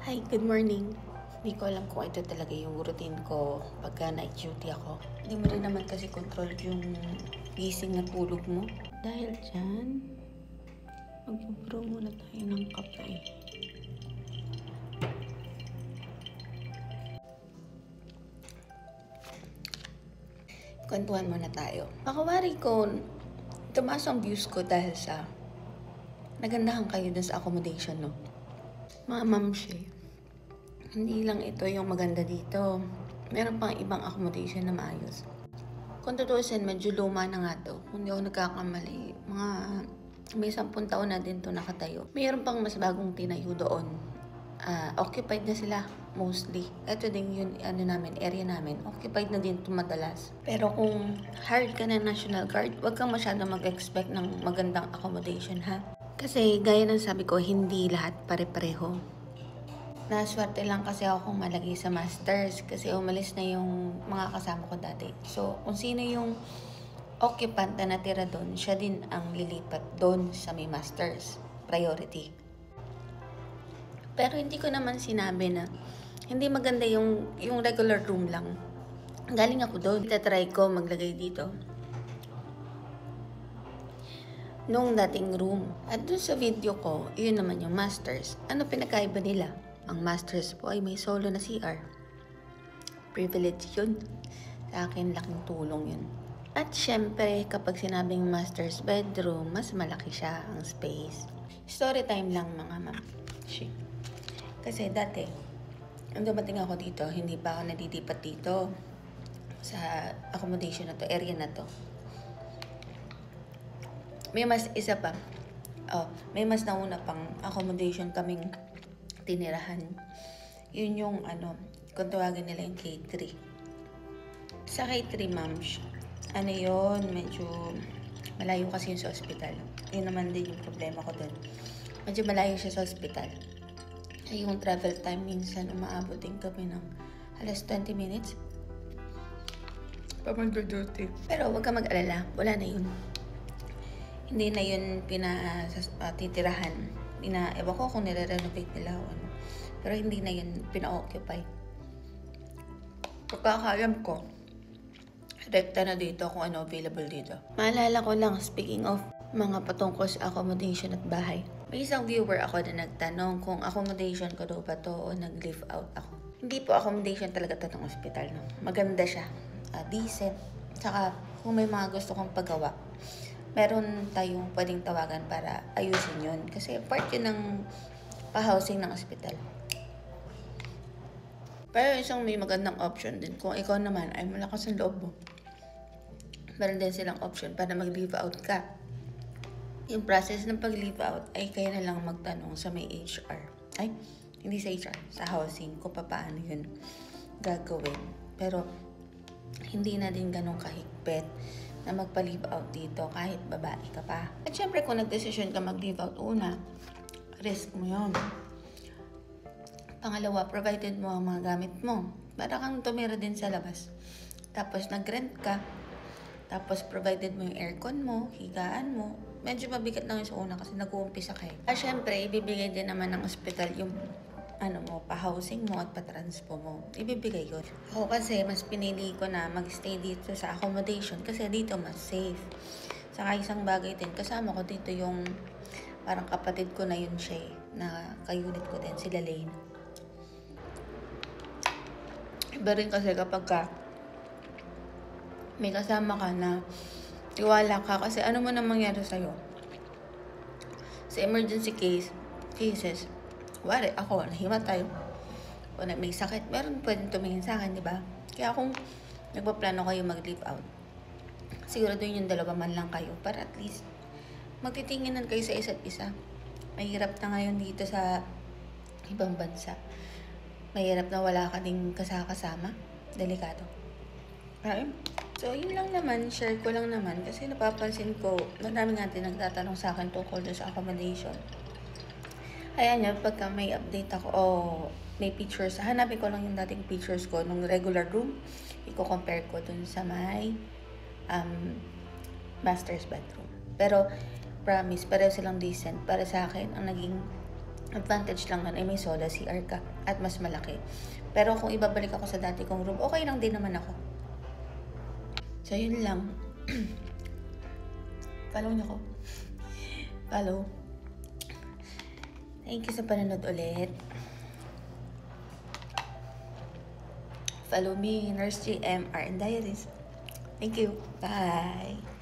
Hi, good morning. Hindi ko alam kung ito talaga yung routine ko pagka night duty ako. Hindi mo rin naman kasi control yung gising na tulog mo. Dahil dyan, mag-brew muna tayo ng kape. Kwentuhan muna tayo. Makawari ko, tumaas ang views ko dahil sa nagandahan kayo dun sa accommodation, no? Mga mamshi, hindi lang ito yung maganda dito. Meron pang ibang accommodation na maayos. Kung tutuusin, medyo luma na nga to. Kung di ako nagkakamali, mga may 10 taon na din to nakatayo. Mayroon pang mas bagong tinayo doon. Occupied na sila mostly. Ito din yun, area namin. Occupied na din ito madalas. Pero kung hired ka na National Guard, huwag kang masyado mag-expect ng magandang accommodation, ha? Kasi gaya ng sabi ko, hindi lahat pare-pareho. Naswerte lang kasi ako kung malagay sa masters kasi umalis na yung mga kasama ko dati. So, kung sino yung occupant na natira doon, siya din ang lilipat doon sa may masters. Priority. Pero hindi ko naman sinabi na hindi maganda yung regular room lang. Galing ako doon. Itatry ko maglagay dito nung dating room. At doon sa video ko, yun naman yung masters. Ano pinakaiba nila? Ang masters po ay may solo na CR. Privilege yun. Sa akin, laking tulong yun. At syempre, kapag sinabing master's bedroom, mas malaki siya ang space. Story time lang mga ma'am. Kasi dati, nung dumating ako dito, hindi pa ako nadidipat dito sa accommodation na to, area na to. May mas isa pa. May mas nauna pang accommodation kaming tinirahan. Yun yung kung tawagin nila yung K3. Sa K3, ma'am, yun, medyo malayo kasi yun sa ospital. Yun naman din yung problema ko dun. Medyo malayo siya sa ospital. Yung travel time minsan umaabot din kami ng alas 20 minutes. Pamag-duty. Pero huwag ka mag-alala, wala na yun. Hindi na yun titirahan. Ewan ko kung nire-renovate nila o ano. Pero hindi na yun pina-occupy. Pagkakaalam ko, rekta na dito kung ano available dito. Maalala ko lang, speaking of mga patungkol sa accommodation at bahay. May isang viewer ako na nagtanong kung accommodation ko daw ba to o nag-live out ako. Hindi po accommodation talaga to ng ospital. No? Maganda siya. Decent. Saka kung may mga gusto kong paggawa, meron tayong pwedeng tawagan para ayusin yun. Kasi part yun ng pa-housing ng ospital. Pero isang may magandang option din. Kung ikaw naman ay malakas ang loob mo, meron din silang option para mag-leave out ka. Yung process ng pag-leave out ay kaya na lang magtanong sa may HR. Ay, hindi sa HR, sa housing, kung paano yun gagawin. Pero hindi na din ganun kahigpit na magpa-leave out dito kahit babae ka pa. At syempre kung nag-decision ka mag-leave out una, risk mo yun. Pangalawa, provided mo ang mga gamit mo. Para kang tumira din sa labas. Tapos nag-rent ka. Tapos provided mo yung aircon mo, higaan mo. Medyo mabigat lang yung sa una kasi nag-uumpisa kayo. At syempre, ibibigay din naman ng ospital yung pa-housing mo at pa-transpo mo. Ibibigay yun. Ako kasi, mas pinili ko na mag-stay dito sa accommodation kasi dito mas safe. Saka isang bagay din, kasama ko dito yung parang kapatid ko na yun siya na ka-unit ko din, sila Lane. Iba rin kasi kapag may kasama ka na tiwala ka kasi ano mo na mangyari sa'yo. Sa emergency cases, wari, ako, nahimatay. O may sakit, meron pwedeng tumingin sa akin, di ba? Kaya kung nagpaplano kayo mag-leave out, siguraduhin yung dalawa man lang kayo para at least magtitinginan kayo sa isa't isa. Mahirap na ngayon dito sa ibang bansa. Mahirap na wala ka ding kasama. Delikado. Right? So, yun lang naman. Share ko lang naman. Kasi napapansin ko, marami nga din nagtatanong sa akin tungkol sa accommodation. Ayan yun, pagka may update ako o may pictures, hanapin ko lang yung dating pictures ko nung regular room. Iko-compare ko dun sa may master's bedroom. Pero, promise, pareho silang decent. Para sa akin, ang naging advantage lang nun ay may soda CR ka at mas malaki. Pero kung ibabalik ako sa dati kong room, okay lang din naman ako. So, yun lang. Follow niyo ko. Follow. Thank you sa panonood ulit. Follow me, Nurse JM, RN Diaries. Thank you. Bye.